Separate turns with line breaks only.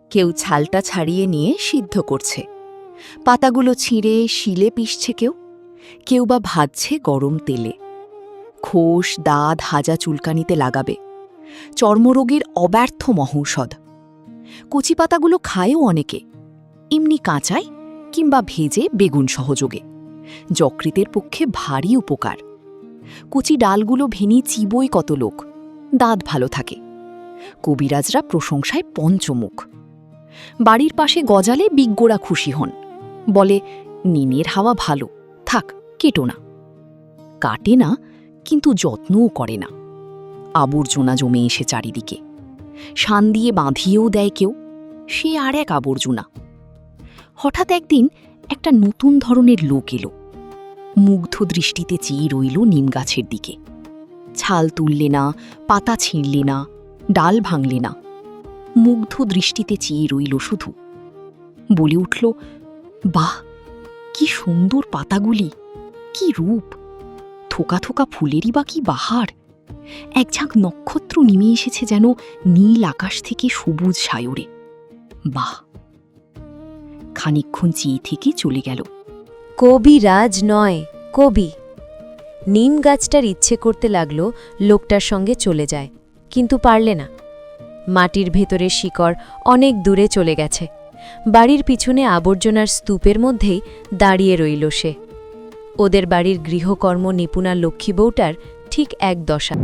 কেউ ছালটা ছাড়িয়ে নিয়ে সিদ্ধ করছে, পাতাগুলো ছিঁড়ে শিলে পিষছে কেউ, কেউ বা ভাজছে গরম তেলে। খোস দাঁত হাজা চুলকানিতে লাগাবে, চর্মরোগের অব্যর্থ মহৌষধ। কচি পাতাগুলো খায়ও অনেকে, এমনি কাঁচায় কিংবা ভেজে বেগুন সহযোগে। যকৃতের পক্ষে ভারী উপকার। কচি ডালগুলো ভেনি চিবোই কত লোক, দাঁত ভালো থাকে। কবিরাজরা প্রশংসায় পঞ্চমুখ। বাড়ির পাশে গজালে বিজ্ঞরা খুশি হন, বলে নিনের হাওয়া ভালো, থাক কেটো না। কাটে না, কিন্তু যত্নও করে না। আবর্জনা জমে এসে চারিদিকে, শান দিয়ে বাঁধিয়েও দেয় কেউ, সে আর এক আবর্জনা। হঠাৎ একদিন একটা নতুন ধরনের লোক এলো, মুগ্ধ দৃষ্টিতে চেয়ে রইল নিম গাছের দিকে। ছাল তুললে না, পাতা ছিঁড়লে না, ডাল ভাঙলে না, মুগ্ধ দৃষ্টিতে চেয়ে রইল শুধু। বলে উঠল, বাহ, কি সুন্দর পাতাগুলি, কি রূপ! থোকা থোকা ফুলেরই বা কি বাহার! এক ঝাঁক নক্ষত্র নেমে এসেছে যেন নীল আকাশ থেকে সবুজ সায়রে। বাহ! খানিকক্ষণ চেয়ে থেকে চলে গেল।
কবিরাজ নয়, কবি। নিম গাছটার ইচ্ছে করতে লাগল লোকটার সঙ্গে চলে যায়, কিন্তু পারলে না। মাটির ভেতরে শিকড় অনেক দূরে চলে গেছে। বাড়ির পিছনে আবর্জনার স্তূপের মধ্যেই দাঁড়িয়ে রইল সে। ওদের বাড়ির গৃহকর্ম নিপুণা লক্ষ্মী বউটার ঠিক এক দশা।